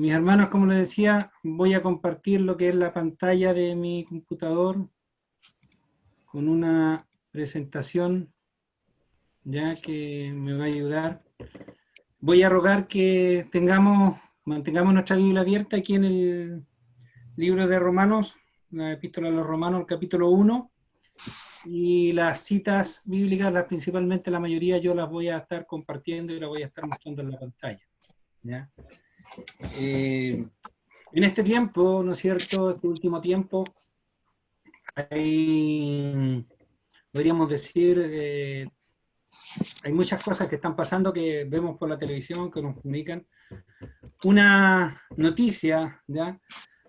Mis hermanos, como les decía, voy a compartir lo que es la pantalla de mi computador con una presentación ya que me va a ayudar. Voy a rogar que mantengamos nuestra Biblia abierta aquí en el libro de Romanos, la epístola a los Romanos, el capítulo 1, y las citas bíblicas, principalmente la mayoría, yo las voy a estar compartiendo y las voy a estar mostrando en la pantalla. ¿Ya? En este tiempo, ¿no es cierto?, este último tiempo, hay, podríamos decir, hay muchas cosas que están pasando que vemos por la televisión, que nos comunican. Una noticia, ¿ya?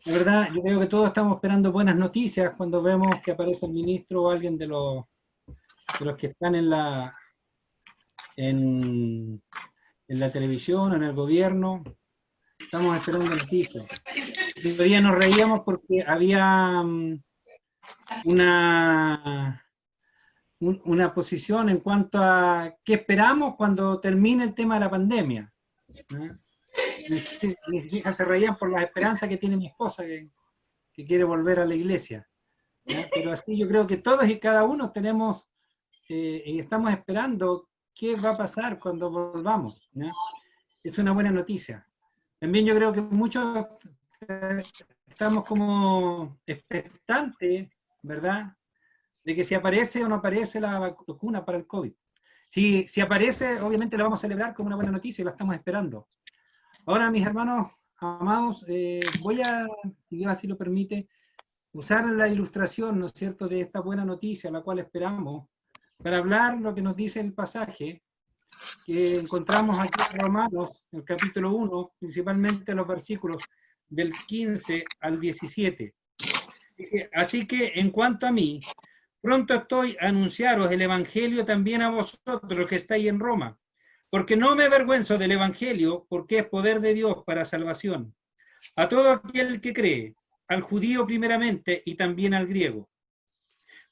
La verdad, yo creo que todos estamos esperando buenas noticias cuando vemos que aparece el ministro o alguien de los que están en la televisión, en el gobierno. Estamos esperando noticias. El otro día nos reíamos porque había una posición en cuanto a qué esperamos cuando termine el tema de la pandemia, ¿no? Mis hijas se reían por la esperanza que tiene mi esposa, que quiere volver a la iglesia, ¿no? Pero así yo creo que todos y cada uno tenemos y estamos esperando qué va a pasar cuando volvamos, ¿no? Es una buena noticia. También yo creo que muchos estamos como expectantes, ¿verdad?, de que si aparece o no aparece la vacuna para el COVID. Si aparece, obviamente la vamos a celebrar como una buena noticia y la estamos esperando. Ahora, mis hermanos amados, voy a, si Dios así lo permite, usar la ilustración, ¿no es cierto?, de esta buena noticia, la cual esperamos, para hablar lo que nos dice el pasaje que encontramos aquí en Romanos, en el capítulo 1, principalmente los versículos del 15 al 17. Así que, en cuanto a mí, pronto estoy a anunciaros el Evangelio también a vosotros que estáis en Roma, porque no me avergüenzo del Evangelio, porque es poder de Dios para salvación, a todo aquel que cree, al judío primeramente y también al griego.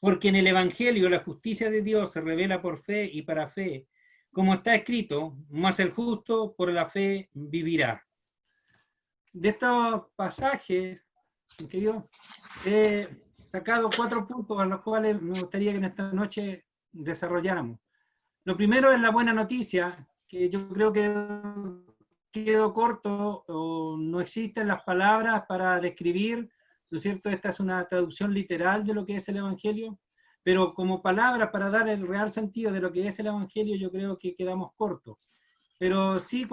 Porque en el Evangelio la justicia de Dios se revela por fe y para fe, como está escrito, mas el justo por la fe vivirá. De estos pasajes, querido, he sacado 4 puntos a los cuales me gustaría que en esta noche desarrolláramos. Lo primero es la buena noticia, que yo creo que quedó corto o no existen las palabras para describir, ¿no es cierto? Esta es una traducción literal de lo que es el Evangelio, pero como palabras para dar el real sentido de lo que es el Evangelio, yo creo que quedamos cortos. Pero sí,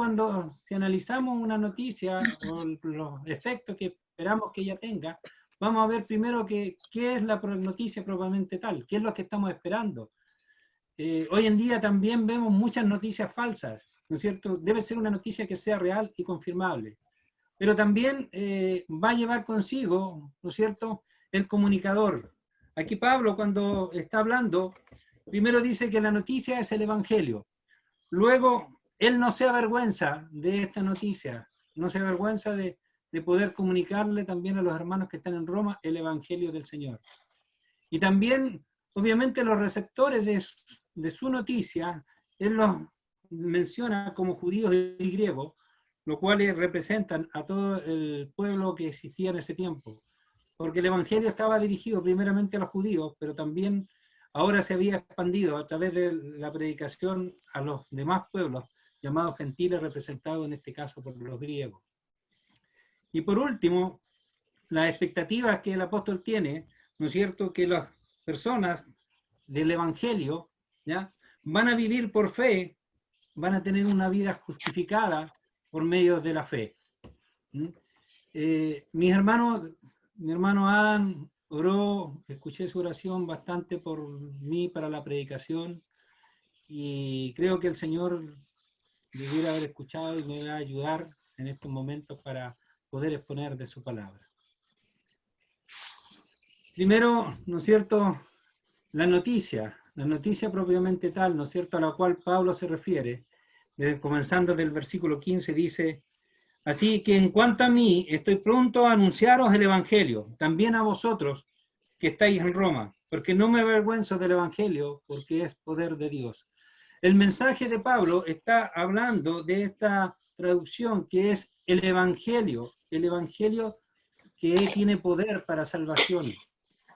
si analizamos una noticia o los efectos que esperamos que ella tenga, vamos a ver primero qué es la noticia propiamente tal, qué es lo que estamos esperando. Hoy en día también vemos muchas noticias falsas, ¿no es cierto? Debe ser una noticia que sea real y confirmable. Pero también va a llevar consigo, ¿no es cierto?, el comunicador. Aquí Pablo, cuando está hablando, primero dice que la noticia es el Evangelio. Luego, él no se avergüenza de esta noticia, no se avergüenza de poder comunicarle también a los hermanos que están en Roma el Evangelio del Señor. Y también, obviamente, los receptores de su noticia, él los menciona como judíos y griegos, los cuales representan a todo el pueblo que existía en ese tiempo. Porque el Evangelio estaba dirigido primeramente a los judíos, pero también ahora se había expandido a través de la predicación a los demás pueblos, llamados gentiles, representados en este caso por los griegos. Y por último, las expectativas que el apóstol tiene, ¿no es cierto?, que las personas del Evangelio, ¿ya?, van a vivir por fe, van a tener una vida justificada por medio de la fe. Mi hermano Adam oró, escuché su oración bastante por mí para la predicación y creo que el Señor debiera haber escuchado y me va a ayudar en estos momentos para poder exponer de su palabra. Primero, ¿no es cierto?, la noticia propiamente tal, ¿no es cierto?, a la cual Pablo se refiere, comenzando del versículo 15, dice: así que en cuanto a mí, estoy pronto a anunciaros el Evangelio, también a vosotros que estáis en Roma, porque no me avergüenzo del Evangelio, porque es poder de Dios. El mensaje de Pablo está hablando de esta traducción, que es el Evangelio que tiene poder para salvación,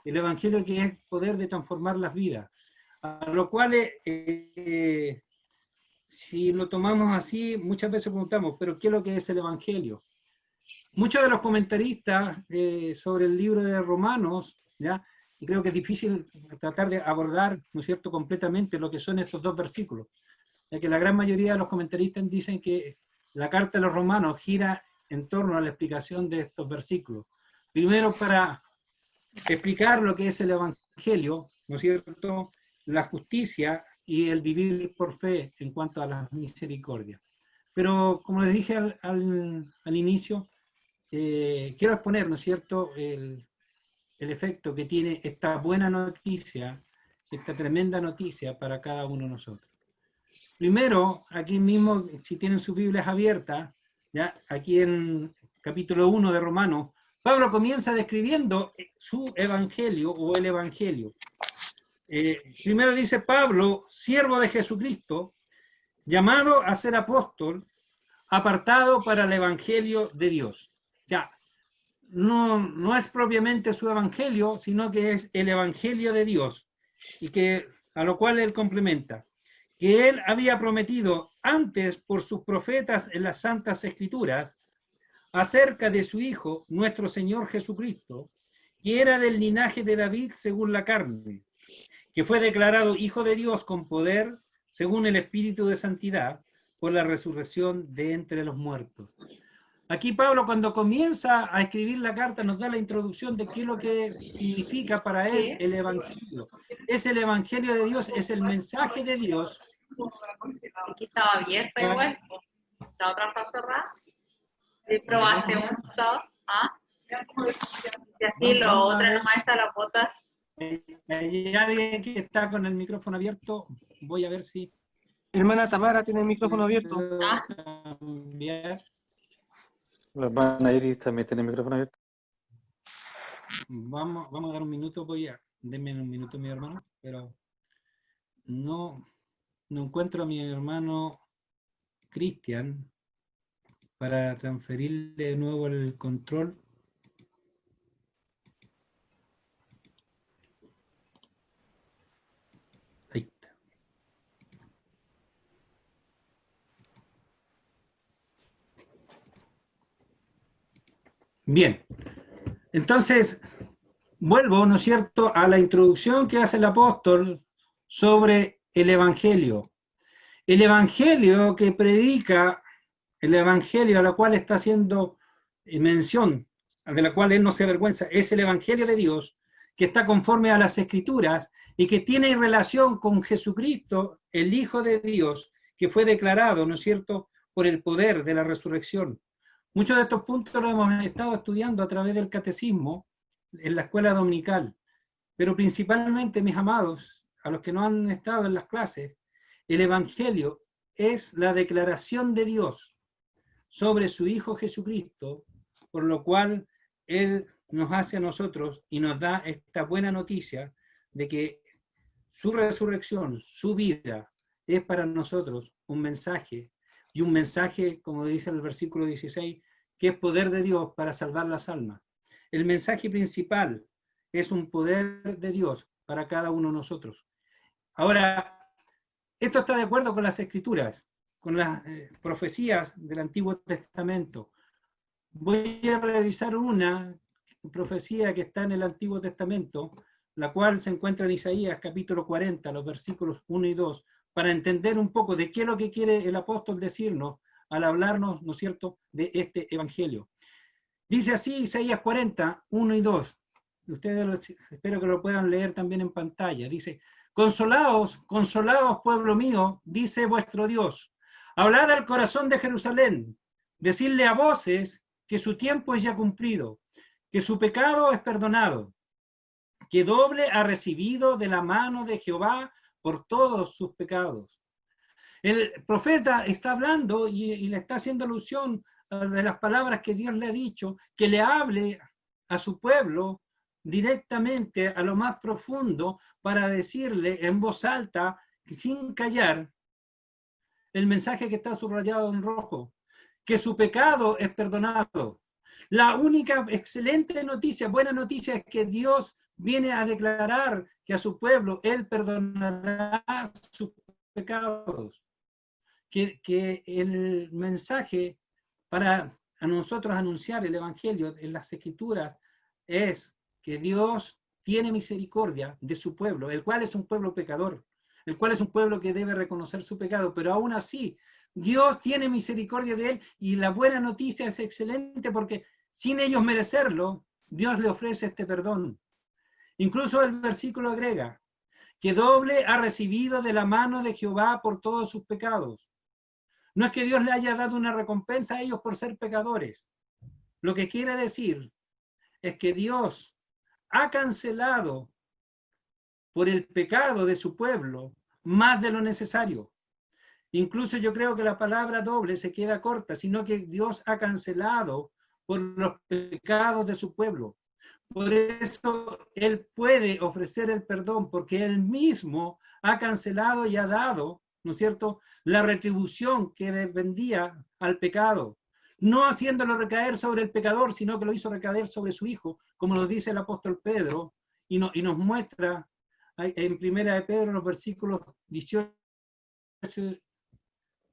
el Evangelio que es poder de transformar las vidas. A lo cual, si lo tomamos así, muchas veces preguntamos, ¿pero qué es lo que es el Evangelio? Muchos de los comentaristas sobre el libro de Romanos, ¿ya? Y creo que es difícil tratar de abordar, ¿no es cierto?, completamente lo que son estos dos versículos, ya que la gran mayoría de los comentaristas dicen que la carta de los Romanos gira en torno a la explicación de estos versículos. Primero, para explicar lo que es el Evangelio, ¿no es cierto?, la justicia y el vivir por fe en cuanto a la misericordia. Pero, como les dije al inicio, quiero exponer, ¿no es cierto?, el efecto que tiene esta buena noticia, esta tremenda noticia para cada uno de nosotros. Primero, aquí mismo, si tienen sus Biblias abiertas, ¿ya? Aquí en capítulo 1 de Romanos, Pablo comienza describiendo su evangelio o el evangelio. Primero dice Pablo, siervo de Jesucristo, llamado a ser apóstol, apartado para el evangelio de Dios. O sea, no es propiamente su evangelio, sino que es el evangelio de Dios, y que, a lo cual él complementa, que él había prometido antes por sus profetas en las Santas Escrituras, acerca de su Hijo, nuestro Señor Jesucristo, que era del linaje de David según la carne, que fue declarado Hijo de Dios con poder, según el Espíritu de Santidad, por la resurrección de entre los muertos. Aquí Pablo, cuando comienza a escribir la carta, nos da la introducción de qué es lo que significa para él el Evangelio. Es el Evangelio de Dios, es el mensaje de Dios. Aquí estaba abierta igual, la otra está cerrada. ¿Probaste un stop? ¿Ah? Y así lo otro nomás está la bota. Hay alguien que está con el micrófono abierto, voy a ver si... Hermana Tamara tiene el micrófono abierto. Cambiar. La hermana Iris también tiene el micrófono abierto. Vamos a dar un minuto, denme un minuto, mi hermano, pero no encuentro a mi hermano Cristian para transferirle de nuevo el control. Ahí está. Bien, entonces vuelvo, ¿no es cierto?, a la introducción que hace el apóstol sobre el Evangelio. El Evangelio que predica, el Evangelio a la cual está haciendo mención, de la cual él no se avergüenza, es el Evangelio de Dios, que está conforme a las Escrituras y que tiene relación con Jesucristo, el Hijo de Dios, que fue declarado, ¿no es cierto?, por el poder de la resurrección. Muchos de estos puntos los hemos estado estudiando a través del catecismo en la escuela dominical, pero principalmente, mis amados, a los que no han estado en las clases, el Evangelio es la declaración de Dios sobre su Hijo Jesucristo, por lo cual Él nos hace a nosotros y nos da esta buena noticia de que su resurrección, su vida, es para nosotros un mensaje, y un mensaje, como dice el versículo 16, que es poder de Dios para salvar las almas. El mensaje principal es un poder de Dios para cada uno de nosotros. Ahora, esto está de acuerdo con las Escrituras, con las profecías del Antiguo Testamento. Voy a revisar una profecía que está en el Antiguo Testamento, la cual se encuentra en Isaías capítulo 40, los versículos 1 y 2, para entender un poco de qué es lo que quiere el apóstol decirnos al hablarnos, ¿no es cierto?, de este evangelio. Dice así Isaías 40, 1 y 2. Ustedes espero que lo puedan leer también en pantalla. Dice: consolaos, consolaos, pueblo mío, dice vuestro Dios. Hablad al corazón de Jerusalén, decidle a voces que su tiempo es ya cumplido, que su pecado es perdonado, que doble ha recibido de la mano de Jehová por todos sus pecados. El profeta está hablando y le está haciendo alusión de las palabras que Dios le ha dicho, que le hable a su pueblo directamente a lo más profundo para decirle en voz alta, sin callar, el mensaje que está subrayado en rojo. que su pecado es perdonado. La única excelente noticia, buena noticia, es que Dios viene a declarar que a su pueblo Él perdonará sus pecados. Que el mensaje para a nosotros anunciar el Evangelio en las Escrituras es que Dios tiene misericordia de su pueblo, el cual es un pueblo pecador, el cual es un pueblo que debe reconocer su pecado, pero aún así Dios tiene misericordia de él, y la buena noticia es excelente porque sin ellos merecerlo, Dios le ofrece este perdón. Incluso el versículo agrega que doble ha recibido de la mano de Jehová por todos sus pecados. No es que Dios le haya dado una recompensa a ellos por ser pecadores. Lo que quiere decir es que Dios ha cancelado por el pecado de su pueblo más de lo necesario. Incluso yo creo que la palabra doble se queda corta, sino que Dios ha cancelado por los pecados de su pueblo. Por eso Él puede ofrecer el perdón, porque Él mismo ha cancelado y ha dado, ¿no es cierto?, la retribución que vendía al pecado, no haciéndolo recaer sobre el pecador, sino que lo hizo recaer sobre su Hijo, como nos dice el apóstol Pedro, y nos muestra en Primera de Pedro, los versículos 18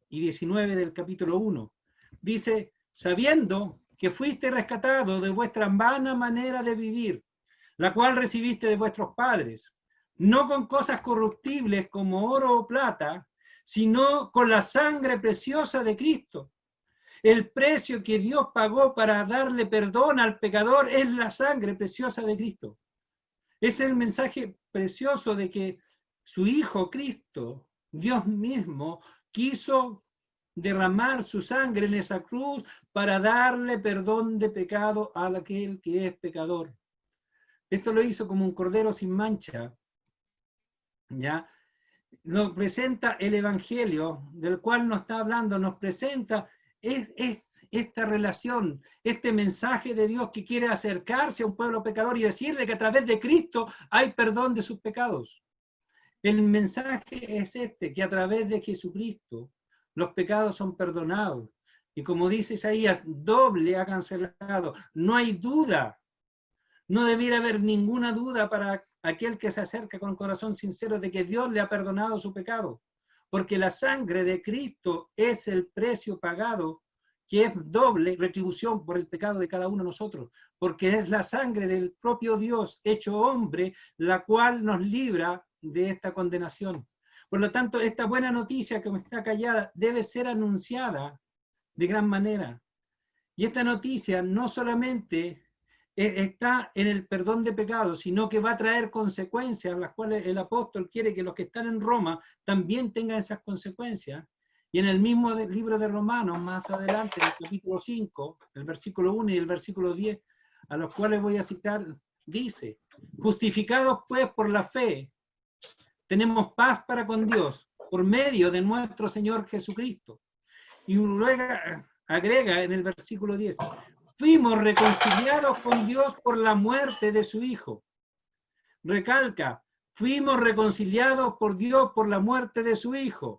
y 19 del capítulo 1. Dice, sabiendo que fuiste rescatado de vuestra vana manera de vivir, la cual recibiste de vuestros padres, no con cosas corruptibles como oro o plata, sino con la sangre preciosa de Cristo. El precio que Dios pagó para darle perdón al pecador es la sangre preciosa de Cristo. Es el mensaje precioso de que su Hijo Cristo, Dios mismo, quiso derramar su sangre en esa cruz para darle perdón de pecado a aquel que es pecador. Esto lo hizo como un cordero sin mancha. ¿Ya? Nos presenta el Evangelio, del cual nos está hablando, nos presenta esta relación, este mensaje de Dios que quiere acercarse a un pueblo pecador y decirle que a través de Cristo hay perdón de sus pecados. El mensaje es este, que a través de Jesucristo los pecados son perdonados. Y como dice Isaías, doble ha cancelado. No hay duda. No debiera haber ninguna duda para aquel que se acerca con corazón sincero de que Dios le ha perdonado su pecado. Porque la sangre de Cristo es el precio pagado, que es doble retribución por el pecado de cada uno de nosotros. Porque es la sangre del propio Dios hecho hombre, la cual nos libra de esta condenación. Por lo tanto, esta buena noticia que me está callada debe ser anunciada de gran manera. Y esta noticia no solamente está en el perdón de pecados, sino que va a traer consecuencias, las cuales el apóstol quiere que los que están en Roma también tengan esas consecuencias. Y en el mismo libro de Romanos, más adelante, en el capítulo 5, el versículo 1 y el versículo 10, a los cuales voy a citar, dice, justificados pues por la fe, tenemos paz para con Dios, por medio de nuestro Señor Jesucristo. Y luego agrega en el versículo 10, fuimos reconciliados con Dios por la muerte de su Hijo. Recalca, fuimos reconciliados por Dios por la muerte de su Hijo.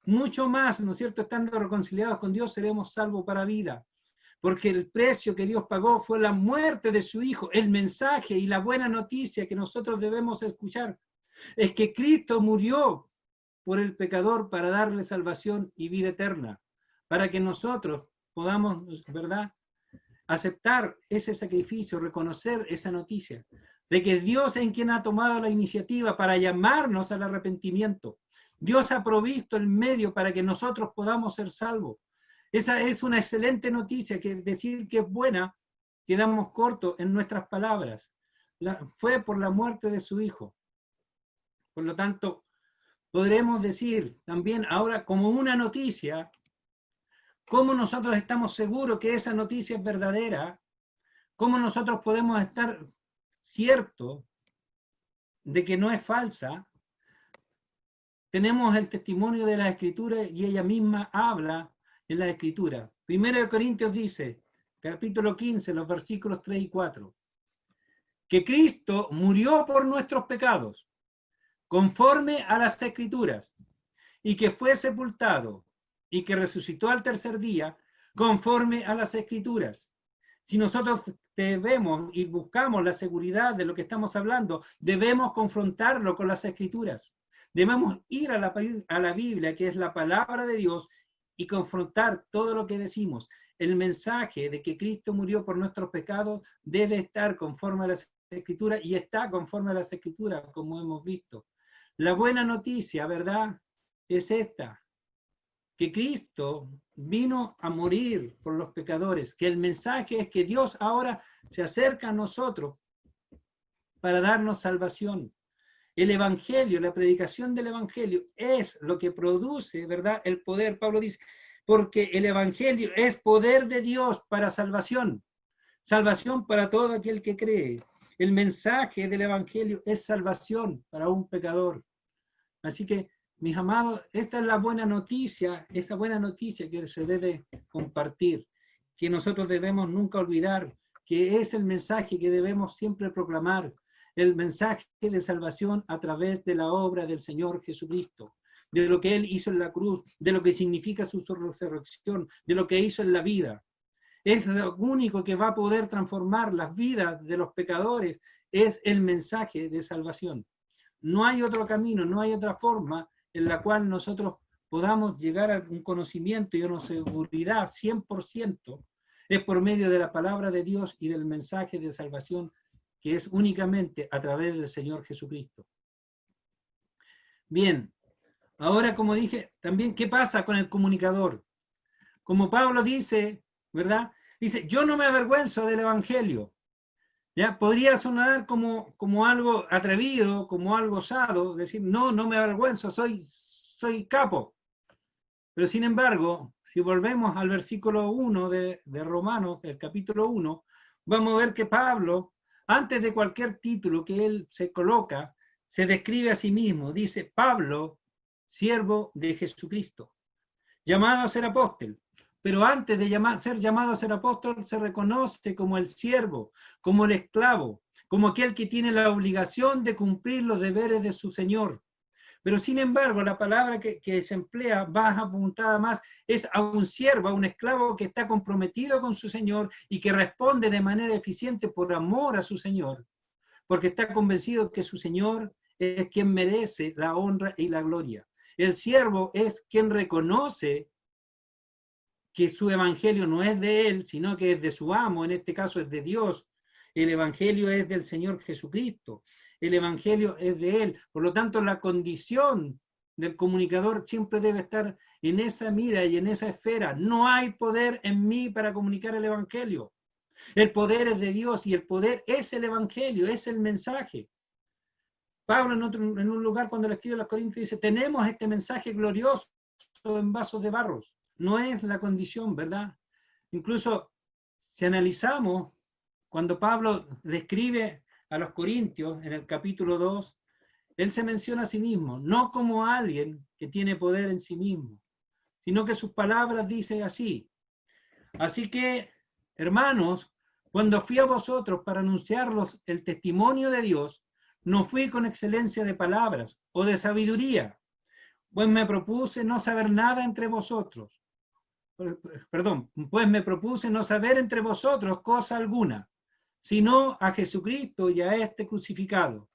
Mucho más, ¿no es cierto? Estando reconciliados con Dios, seremos salvos para vida. Porque el precio que Dios pagó fue la muerte de su Hijo. El mensaje y la buena noticia que nosotros debemos escuchar es que Cristo murió por el pecador para darle salvación y vida eterna. Para que nosotros podamos, ¿verdad?, aceptar ese sacrificio, reconocer esa noticia, de que Dios es quien ha tomado la iniciativa para llamarnos al arrepentimiento. Dios ha provisto el medio para que nosotros podamos ser salvos. Esa es una excelente noticia, que decir que es buena, quedamos cortos en nuestras palabras. Fue por la muerte de su Hijo. Por lo tanto, podremos decir también ahora como una noticia, ¿cómo nosotros estamos seguros que esa noticia es verdadera? ¿Cómo nosotros podemos estar ciertos de que no es falsa? Tenemos el testimonio de la Escritura y ella misma habla en la Escritura. 1 Corintios dice, capítulo 15, los versículos 3 y 4, que Cristo murió por nuestros pecados, conforme a las Escrituras, y que fue sepultado, y que resucitó al tercer día, conforme a las Escrituras. Si nosotros debemos y buscamos la seguridad de lo que estamos hablando, debemos confrontarlo con las Escrituras. Debemos ir a la Biblia, que es la palabra de Dios, y confrontar todo lo que decimos. El mensaje de que Cristo murió por nuestros pecados debe estar conforme a las Escrituras, y está conforme a las Escrituras, como hemos visto. La buena noticia, ¿verdad?, es esta, que Cristo vino a morir por los pecadores, que el mensaje es que Dios ahora se acerca a nosotros para darnos salvación. El Evangelio, la predicación del Evangelio es lo que produce, ¿verdad?, el poder. Pablo dice, porque el Evangelio es poder de Dios para salvación. Salvación para todo aquel que cree. El mensaje del Evangelio es salvación para un pecador. Así que, mis amados, esta es la buena noticia, esta buena noticia que se debe compartir, que nosotros debemos nunca olvidar, que es el mensaje que debemos siempre proclamar, el mensaje de salvación a través de la obra del Señor Jesucristo, de lo que Él hizo en la cruz, de lo que significa su resurrección, de lo que hizo en la vida. Es lo único que va a poder transformar las vidas de los pecadores, es el mensaje de salvación. No hay otro camino, no hay otra forma en la cual nosotros podamos llegar a un conocimiento y a una seguridad 100%, es por medio de la palabra de Dios y del mensaje de salvación, que es únicamente a través del Señor Jesucristo. Bien, ahora como dije, también, ¿qué pasa con el comunicador? Como Pablo dice, ¿verdad? Dice, yo no me avergüenzo del Evangelio. ¿Ya? Podría sonar como algo atrevido, como algo osado, decir, no me avergüenzo, soy capo. Pero sin embargo, si volvemos al versículo 1 de Romanos, el capítulo 1, vamos a ver que Pablo, antes de cualquier título que él se coloca, se describe a sí mismo. Dice, Pablo, siervo de Jesucristo, llamado a ser apóstol. Pero antes de ser llamado a ser apóstol, se reconoce como el siervo, como el esclavo, como aquel que tiene la obligación de cumplir los deberes de su Señor. Pero sin embargo, la palabra que se emplea más apuntada más es a un siervo, a un esclavo que está comprometido con su Señor y que responde de manera eficiente por amor a su Señor, porque está convencido que su Señor es quien merece la honra y la gloria. El siervo es quien reconoce que su evangelio no es de él, sino que es de su amo, en este caso es de Dios. El evangelio es del Señor Jesucristo. El evangelio es de él. Por lo tanto, la condición del comunicador siempre debe estar en esa mira y en esa esfera. No hay poder en mí para comunicar el evangelio. El poder es de Dios y el poder es el evangelio, es el mensaje. Pablo en un lugar cuando le escribe a los Corintios dice, tenemos este mensaje glorioso en vasos de barros. No es la condición, ¿verdad? Incluso si analizamos, cuando Pablo le escribe a los Corintios en el capítulo 2, él se menciona a sí mismo, no como alguien que tiene poder en sí mismo, sino que sus palabras dicen así. Así que, hermanos, cuando fui a vosotros para anunciarlos el testimonio de Dios, no fui con excelencia de palabras o de sabiduría, pues me propuse no saber nada entre vosotros. Pues me propuse no saber entre vosotros cosa alguna, sino a Jesucristo y a este crucificado.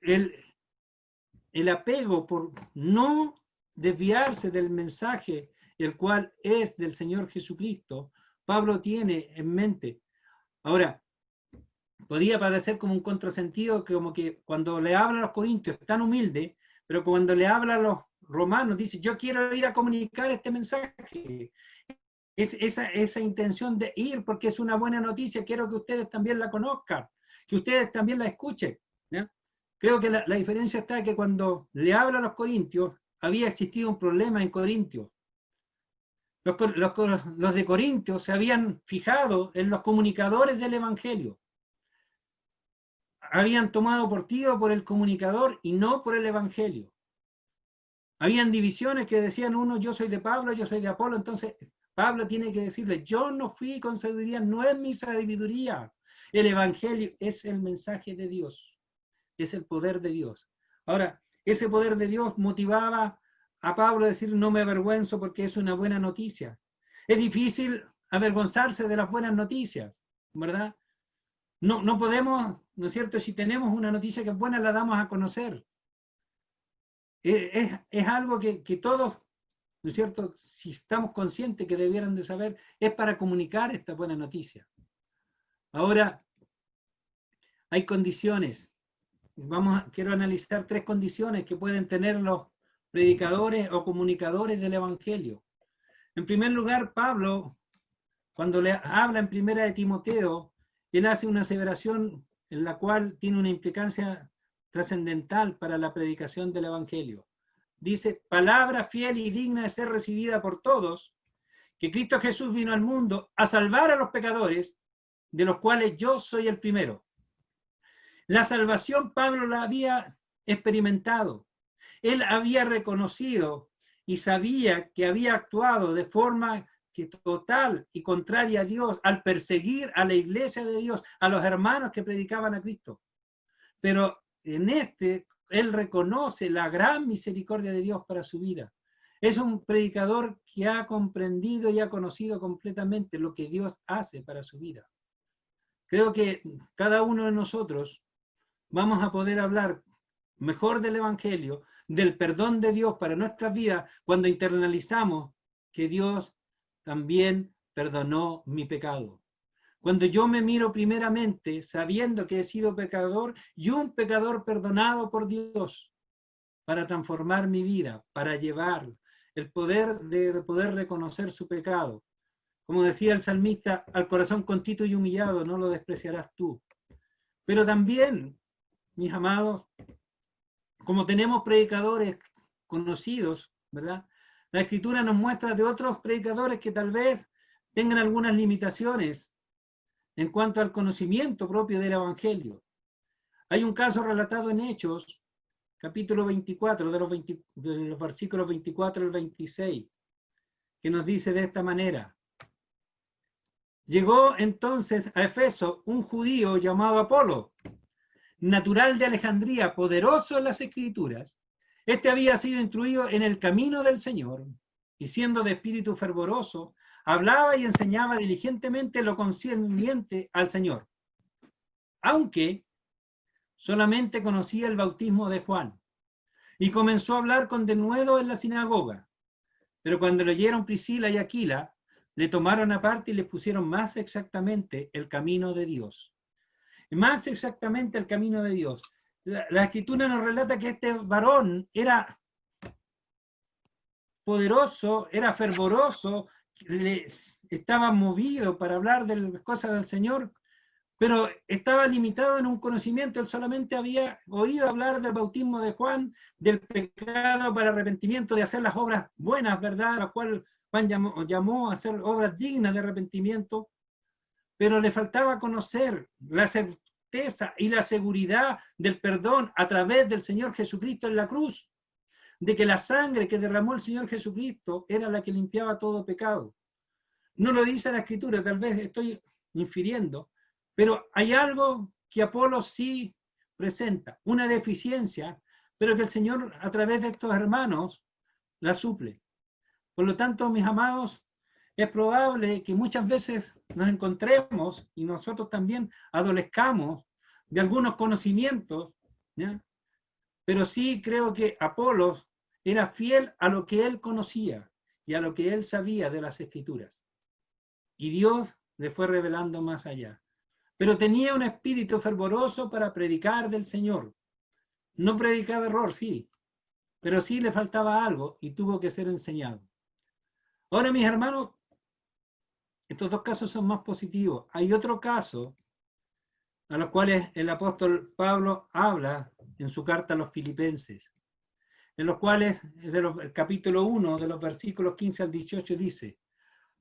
El apego por no desviarse del mensaje, el cual es del Señor Jesucristo, Pablo tiene en mente. Ahora, podría parecer como un contrasentido, como que cuando le habla a los corintios es tan humilde, pero cuando le habla a los romanos dice, yo quiero ir a comunicar este mensaje. Es esa intención de ir porque es una buena noticia, quiero que ustedes también la conozcan, que ustedes también la escuchen. ¿Ya? Creo que la diferencia está en que cuando le habla a los corintios, había existido un problema en Corintios. Los de Corintios se habían fijado en los comunicadores del Evangelio. Habían tomado partido por el comunicador y no por el Evangelio. Habían divisiones que decían uno, yo soy de Pablo, yo soy de Apolo, entonces Pablo tiene que decirle, yo no fui con sabiduría, no es mi sabiduría. El Evangelio es el mensaje de Dios, es el poder de Dios. Ahora, ese poder de Dios motivaba a Pablo a decir, no me avergüenzo porque es una buena noticia. Es difícil avergonzarse de las buenas noticias, ¿verdad? No podemos, ¿no es cierto? Si tenemos una noticia que es buena, la damos a conocer. Es algo que todos, ¿no es cierto? Si estamos conscientes que debieran de saber, es para comunicar esta buena noticia. Ahora, hay condiciones. Quiero analizar 3 condiciones que pueden tener los predicadores o comunicadores del Evangelio. En primer lugar, Pablo, cuando le habla en primera de Timoteo, él hace una aseveración en la cual tiene una implicancia trascendental para la predicación del Evangelio. Dice, palabra fiel y digna de ser recibida por todos, que Cristo Jesús vino al mundo a salvar a los pecadores, de los cuales yo soy el primero. La salvación Pablo la había experimentado. Él había reconocido y sabía que había actuado de forma total y contraria a Dios al perseguir a la iglesia de Dios, a los hermanos que predicaban a Cristo. Pero en él reconoce la gran misericordia de Dios para su vida. Es un predicador que ha comprendido y ha conocido completamente lo que Dios hace para su vida. Creo que cada uno de nosotros vamos a poder hablar mejor del Evangelio, del perdón de Dios para nuestras vidas, cuando internalizamos que Dios también perdonó mi pecado. Cuando yo me miro primeramente sabiendo que he sido pecador y un pecador perdonado por Dios para transformar mi vida, para llevar el poder de poder reconocer su pecado. Como decía el salmista, al corazón contrito y humillado no lo despreciarás tú. Pero también, mis amados, como tenemos predicadores conocidos, ¿verdad? La Escritura nos muestra de otros predicadores que tal vez tengan algunas limitaciones en cuanto al conocimiento propio del Evangelio. Hay un caso relatado en Hechos, capítulo 24, de los versículos 24 al 26, que nos dice de esta manera. Llegó entonces a Efeso un judío llamado Apolo, natural de Alejandría, poderoso en las Escrituras. Este había sido instruido en el camino del Señor, y siendo de espíritu fervoroso, hablaba y enseñaba diligentemente lo concerniente al Señor, aunque solamente conocía el bautismo de Juan, y comenzó a hablar con denuedo en la sinagoga. Pero cuando lo oyeron Priscila y Aquila, le tomaron aparte y le pusieron más exactamente el camino de Dios. Más exactamente el camino de Dios. La Escritura nos relata que este varón era poderoso, era fervoroso, estaba movido para hablar de las cosas del Señor, pero estaba limitado en un conocimiento. Él solamente había oído hablar del bautismo de Juan, del pecado para arrepentimiento, de hacer las obras buenas, ¿verdad? Las cuales Juan llamó a hacer obras dignas de arrepentimiento, pero le faltaba conocer la certeza y la seguridad del perdón a través del Señor Jesucristo en la cruz, de que la sangre que derramó el Señor Jesucristo era la que limpiaba todo pecado. No lo dice la Escritura, tal vez estoy infiriendo, pero hay algo que Apolo sí presenta, una deficiencia, pero que el Señor a través de estos hermanos la suple. Por lo tanto, mis amados, es probable que muchas veces nos encontremos y nosotros también adolezcamos de algunos conocimientos, ¿ya? Pero sí creo que Apolos era fiel a lo que él conocía y a lo que él sabía de las Escrituras. Y Dios le fue revelando más allá. Pero tenía un espíritu fervoroso para predicar del Señor. No predicaba error, sí, pero sí le faltaba algo y tuvo que ser enseñado. Ahora, mis hermanos, estos dos casos son más positivos. Hay otro caso a los cuales el apóstol Pablo habla en su carta a los Filipenses, en los cuales, el capítulo 1, de los versículos 15 al 18, dice: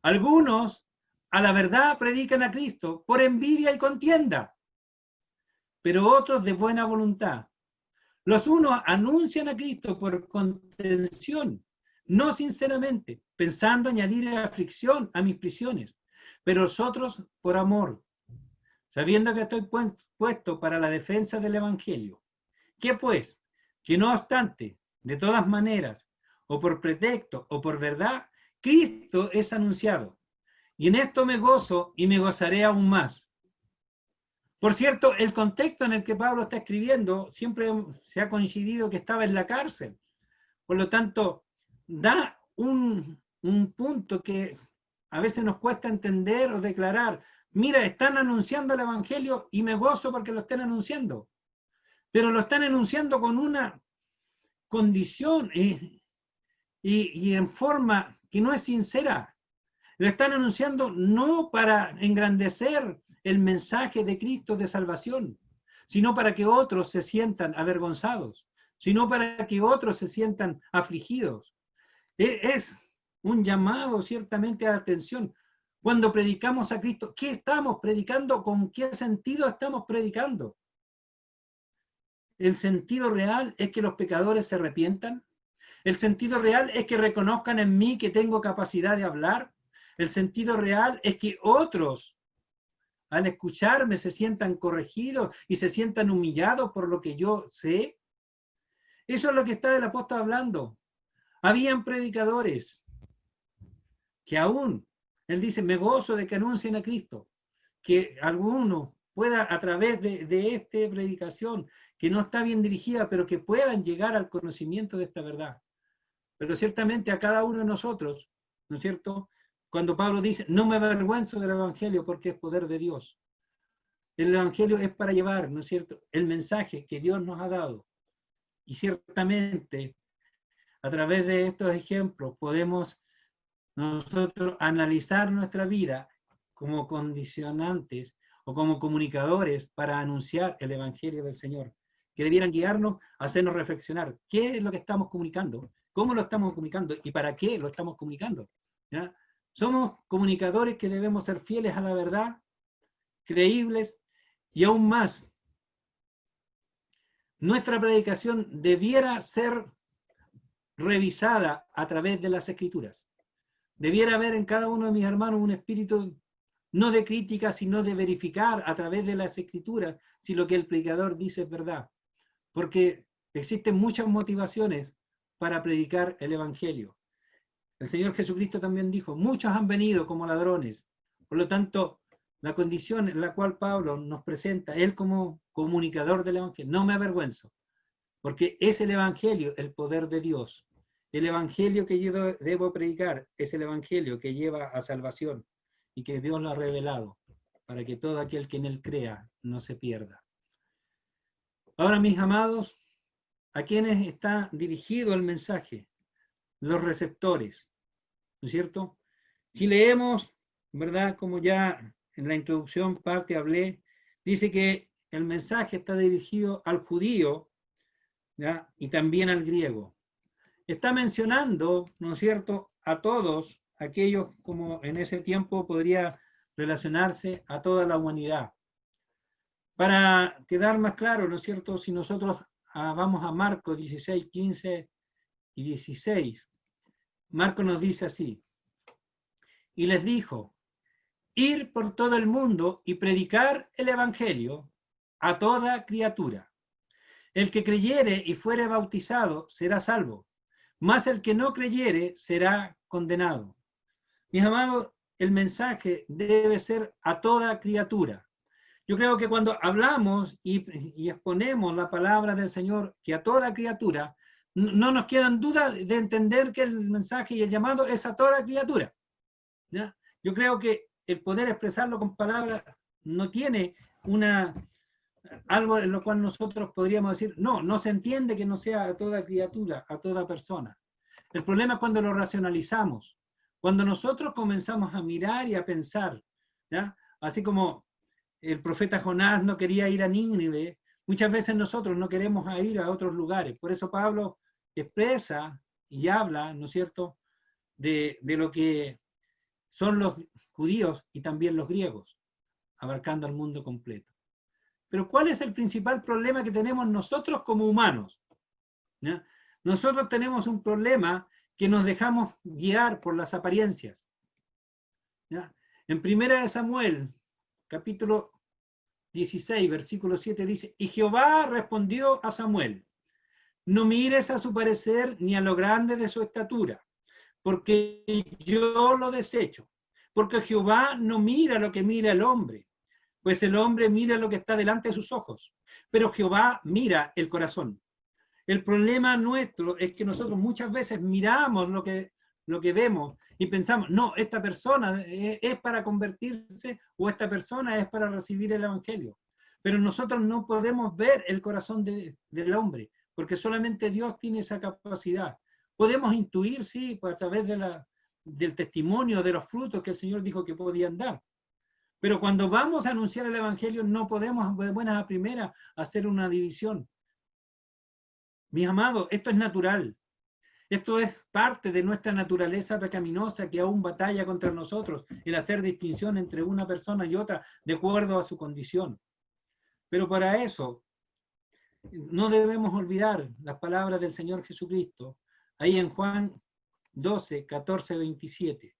algunos a la verdad predican a Cristo por envidia y contienda, pero otros de buena voluntad. Los unos anuncian a Cristo por contención, no sinceramente, pensando añadir aflicción a mis prisiones, pero los otros por amor, sabiendo que estoy puesto para la defensa del Evangelio. ¿Qué pues? Que no obstante, de todas maneras, o por pretexto o por verdad, Cristo es anunciado, Y en esto me gozo y me gozaré aún más. Por cierto, el contexto en el que Pablo está escribiendo siempre se ha coincidido que estaba en la cárcel. Por lo tanto, da un punto que a veces nos cuesta entender o declarar. Mira, están anunciando el Evangelio y me gozo porque lo están anunciando. Pero lo están anunciando con una condición y en forma que no es sincera. Lo están anunciando no para engrandecer el mensaje de Cristo de salvación, sino para que otros se sientan avergonzados, sino para que otros se sientan afligidos. Es un llamado ciertamente a atención. Cuando predicamos a Cristo, ¿qué estamos predicando? ¿Con qué sentido estamos predicando? El sentido real es que los pecadores se arrepientan. El sentido real es que reconozcan en mí que tengo capacidad de hablar. El sentido real es que otros, al escucharme, se sientan corregidos y se sientan humillados por lo que yo sé. Eso es lo que está el apóstol hablando. Habían predicadores que aún, él dice, me gozo de que anuncien a Cristo, que alguno pueda a través de esta predicación, que no está bien dirigida, pero que puedan llegar al conocimiento de esta verdad. Pero ciertamente a cada uno de nosotros, ¿no es cierto?, cuando Pablo dice, no me avergüenzo del Evangelio porque es poder de Dios. El Evangelio es para llevar, ¿no es cierto?, el mensaje que Dios nos ha dado. Y ciertamente, a través de estos ejemplos, podemos nosotros analizar nuestra vida como condicionantes o como comunicadores para anunciar el Evangelio del Señor, que debieran guiarnos a hacernos reflexionar qué es lo que estamos comunicando, cómo lo estamos comunicando y para qué lo estamos comunicando. ¿Ya? Somos comunicadores que debemos ser fieles a la verdad, creíbles y aún más. Nuestra predicación debiera ser revisada a través de las Escrituras. Debiera haber en cada uno de mis hermanos un espíritu no de crítica, sino de verificar a través de las Escrituras si lo que el predicador dice es verdad. Porque existen muchas motivaciones para predicar el Evangelio. El Señor Jesucristo también dijo, muchos han venido como ladrones. Por lo tanto, la condición en la cual Pablo nos presenta, él como comunicador del Evangelio, no me avergüenzo, porque es el Evangelio el poder de Dios. El Evangelio que yo debo predicar es el Evangelio que lleva a salvación y que Dios lo ha revelado para que todo aquel que en él crea no se pierda. Ahora, mis amados, ¿a quiénes está dirigido el mensaje? Los receptores, ¿no es cierto? Si leemos, ¿verdad? Como ya en la introducción parte hablé, dice que el mensaje está dirigido al judío, ¿ya? Y también al griego. Está mencionando, ¿no es cierto?, a todos aquellos, como en ese tiempo podría relacionarse a toda la humanidad. Para quedar más claro, ¿no es cierto?, si nosotros vamos a Marcos 16, 15 y 16, Marcos nos dice así, y les dijo, ir por todo el mundo y predicar el Evangelio a toda criatura. El que creyere y fuere bautizado será salvo, mas el que no creyere será condenado. Mis amados, el mensaje debe ser a toda criatura. Yo creo que cuando hablamos y exponemos la palabra del Señor, que a toda criatura, no nos quedan dudas de entender que el mensaje y el llamado es a toda criatura. ¿Ya? Yo creo que el poder expresarlo con palabras no tiene algo en lo cual nosotros podríamos decir, no se entiende que no sea a toda criatura, a toda persona. El problema es cuando lo racionalizamos, cuando nosotros comenzamos a mirar y a pensar, ¿ya? Así como el profeta Jonás no quería ir a Nínive, muchas veces nosotros no queremos ir a otros lugares. Por eso Pablo expresa y habla, ¿no es cierto?, de lo que son los judíos y también los griegos, abarcando al mundo completo. Pero ¿cuál es el principal problema que tenemos nosotros como humanos? ¿Ya? Nosotros tenemos un problema que nos dejamos guiar por las apariencias. ¿Ya? En 1 Samuel, capítulo 16, versículo 7 dice, y Jehová respondió a Samuel, no mires a su parecer ni a lo grande de su estatura, porque yo lo desecho, Porque Jehová no mira lo que mira el hombre, pues el hombre mira lo que está delante de sus ojos, pero Jehová mira el corazón. El problema nuestro es que nosotros muchas veces miramos lo que vemos y pensamos, no, esta persona es para convertirse o esta persona es para recibir el Evangelio. Pero nosotros no podemos ver el corazón del hombre, porque solamente Dios tiene esa capacidad. Podemos intuir, sí, a través del testimonio, de los frutos que el Señor dijo que podían dar. Pero cuando vamos a anunciar el Evangelio no podemos de buenas a primeras hacer una división. Mis amados, esto es natural. Esto es parte de nuestra naturaleza pecaminosa que aún batalla contra nosotros, el hacer distinción entre una persona y otra de acuerdo a su condición. Pero para eso no debemos olvidar las palabras del Señor Jesucristo, ahí en Juan 12, 14, 27.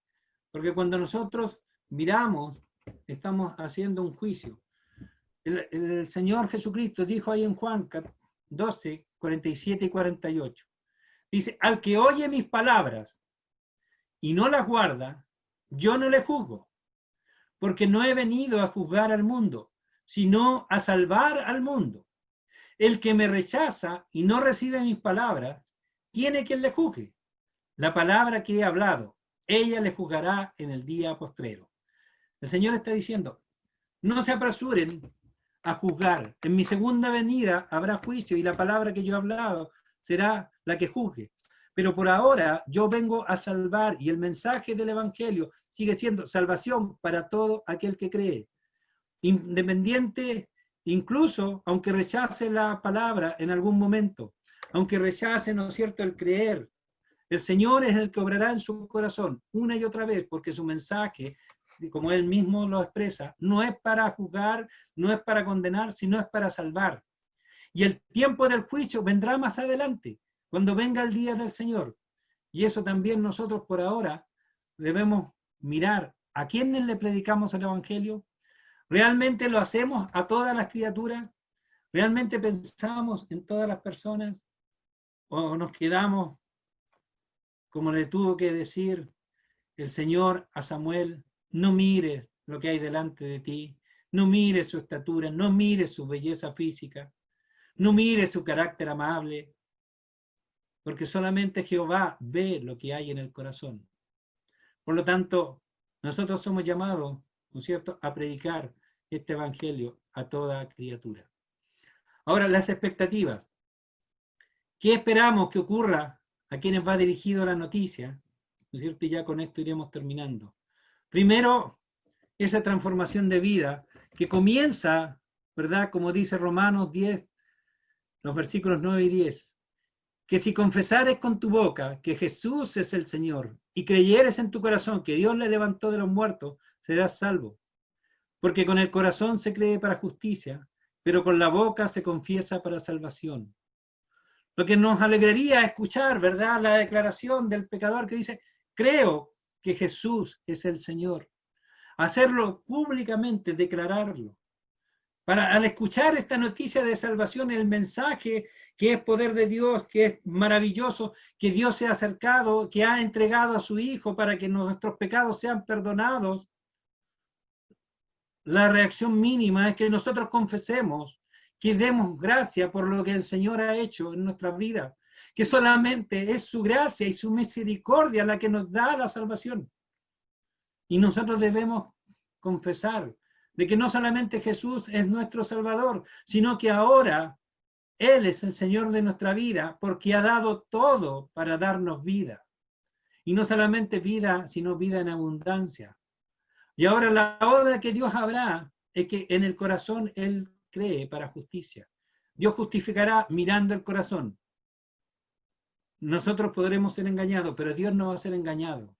Porque cuando nosotros miramos, estamos haciendo un juicio. El Señor Jesucristo dijo ahí en Juan 12, 47 y 48. Dice, al que oye mis palabras y no las guarda, yo no le juzgo, porque no he venido a juzgar al mundo, sino a salvar al mundo. El que me rechaza y no recibe mis palabras, tiene quien le juzgue. La palabra que he hablado, ella le juzgará en el día postrero. El Señor está diciendo, no se apresuren a juzgar. En mi segunda venida habrá juicio y la palabra que yo he hablado será la que juzgue. Pero por ahora yo vengo a salvar y el mensaje del Evangelio sigue siendo salvación para todo aquel que cree. Independiente, incluso aunque rechace la palabra en algún momento, aunque rechace, ¿no es cierto?, el creer, el Señor es el que obrará en su corazón una y otra vez, porque su mensaje, como él mismo lo expresa, no es para juzgar, no es para condenar, sino es para salvar. Y el tiempo del juicio vendrá más adelante, cuando venga el día del Señor. Y eso también nosotros por ahora debemos mirar a quiénes le predicamos el Evangelio. ¿Realmente lo hacemos a todas las criaturas? ¿Realmente pensamos en todas las personas? ¿O nos quedamos, como le tuvo que decir el Señor a Samuel, no mires lo que hay delante de ti, no mires su estatura, no mires su belleza física, no mires su carácter amable, porque solamente Jehová ve lo que hay en el corazón. Por lo tanto, nosotros somos llamados, ¿no es cierto?, a predicar este evangelio a toda criatura. Ahora, las expectativas. ¿Qué esperamos que ocurra a quienes va dirigido la noticia? ¿No es cierto? Y ya con esto iremos terminando. Primero, esa transformación de vida que comienza, ¿verdad? Como dice Romanos 10, los versículos 9 y 10. Que si confesares con tu boca que Jesús es el Señor y creyeres en tu corazón que Dios le levantó de los muertos, serás salvo. Porque con el corazón se cree para justicia, pero con la boca se confiesa para salvación. Lo que nos alegraría escuchar, ¿verdad?, la declaración del pecador que dice, creo que Jesús es el Señor. Hacerlo públicamente, declararlo. Al escuchar esta noticia de salvación, el mensaje que es poder de Dios, que es maravilloso, que Dios se ha acercado, que ha entregado a su Hijo para que nuestros pecados sean perdonados, la reacción mínima es que nosotros confesemos, que demos gracia por lo que el Señor ha hecho en nuestras vidas, que solamente es su gracia y su misericordia la que nos da la salvación. Y nosotros debemos confesar de que no solamente Jesús es nuestro Salvador, sino que ahora Él es el Señor de nuestra vida, porque ha dado todo para darnos vida. Y no solamente vida, sino vida en abundancia. Y ahora la obra que Dios habrá es que en el corazón Él cree para justicia. Dios justificará mirando el corazón. Nosotros podremos ser engañados, pero Dios no va a ser engañado.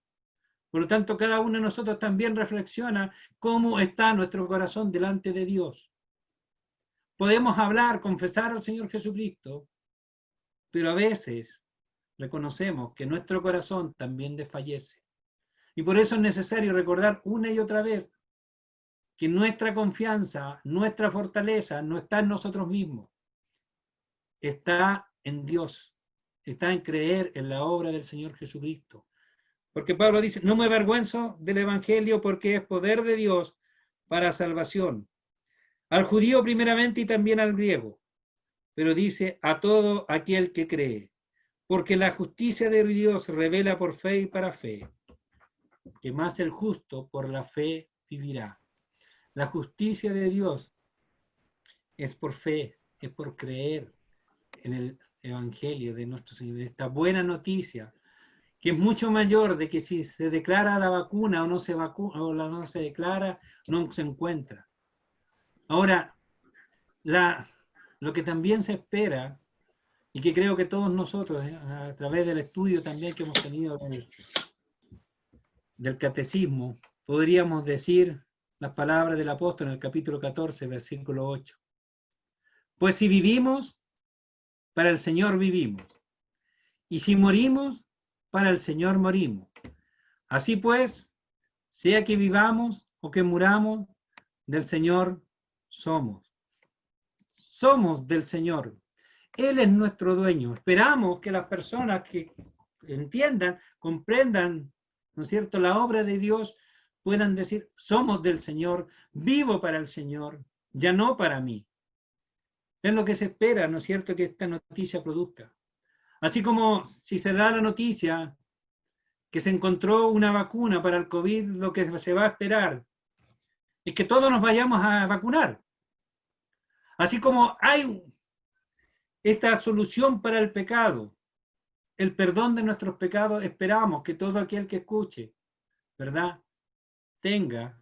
Por lo tanto, cada uno de nosotros también reflexiona cómo está nuestro corazón delante de Dios. Podemos hablar, confesar al Señor Jesucristo, pero a veces reconocemos que nuestro corazón también desfallece. Y por eso es necesario recordar una y otra vez que nuestra confianza, nuestra fortaleza no está en nosotros mismos. Está en Dios. Está en creer en la obra del Señor Jesucristo, Porque Pablo dice, no me avergüenzo del Evangelio porque es poder de Dios para salvación. Al judío primeramente y también al griego. Pero dice, a todo aquel que cree. Porque la justicia de Dios se revela por fe y para fe. Que más el justo por la fe vivirá. La justicia de Dios es por fe, es por creer en el Evangelio de nuestro Señor, esta buena noticia, que es mucho mayor de que si se declara la vacuna o no se vacuna, o no se declara, no se encuentra. Ahora, lo que también se espera, y que creo que todos nosotros, a través del estudio también que hemos tenido del catecismo, podríamos decir las palabras del apóstol en el capítulo 14, versículo 8. Pues si vivimos, para el Señor vivimos. Y si morimos, para el Señor morimos. Así pues, sea que vivamos o que muramos, del Señor somos. Somos del Señor. Él es nuestro dueño. Esperamos que las personas que entiendan, comprendan, ¿no es cierto?, la obra de Dios, puedan decir, somos del Señor, vivo para el Señor, ya no para mí. Es lo que se espera, ¿no es cierto?, que esta noticia produzca. Así como si se da la noticia que se encontró una vacuna para el COVID, lo que se va a esperar es que todos nos vayamos a vacunar. Así como hay esta solución para el pecado, el perdón de nuestros pecados, esperamos que todo aquel que escuche, ¿verdad?, tenga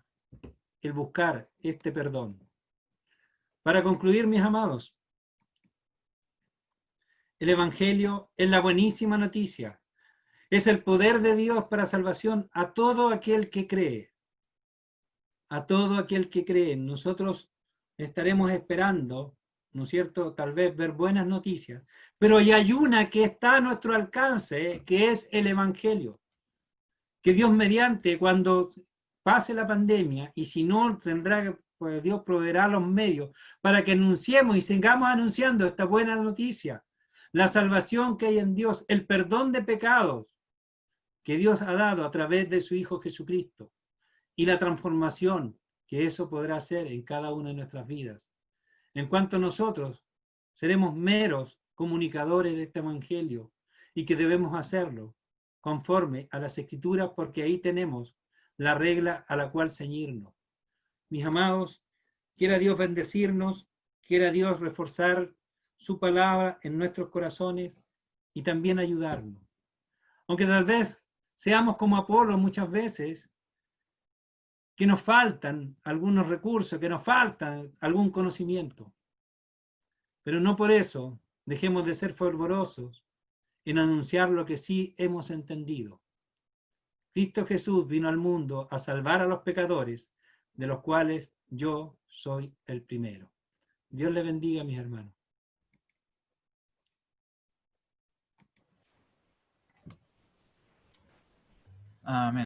el buscar este perdón. Para concluir, mis amados, el Evangelio es la buenísima noticia. Es el poder de Dios para salvación a todo aquel que cree. A todo aquel que cree. Nosotros estaremos esperando, ¿no es cierto?, tal vez ver buenas noticias. Pero hay una que está a nuestro alcance, que es el Evangelio. Que Dios mediante, cuando pase la pandemia, y si no, tendrá, pues Dios proveerá los medios para que anunciemos y sigamos anunciando esta buena noticia. La salvación que hay en Dios, el perdón de pecados que Dios ha dado a través de su Hijo Jesucristo y la transformación que eso podrá hacer en cada una de nuestras vidas. En cuanto a nosotros, seremos meros comunicadores de este Evangelio y que debemos hacerlo conforme a las Escrituras, porque ahí tenemos la regla a la cual ceñirnos. Mis amados, quiera Dios bendecirnos, quiera Dios reforzar su palabra en nuestros corazones y también ayudarnos. Aunque tal vez seamos como Apolo muchas veces, que nos faltan algunos recursos, que nos falta algún conocimiento. Pero no por eso dejemos de ser fervorosos en anunciar lo que sí hemos entendido. Cristo Jesús vino al mundo a salvar a los pecadores, de los cuales yo soy el primero. Dios le bendiga, mis hermanos. Amén.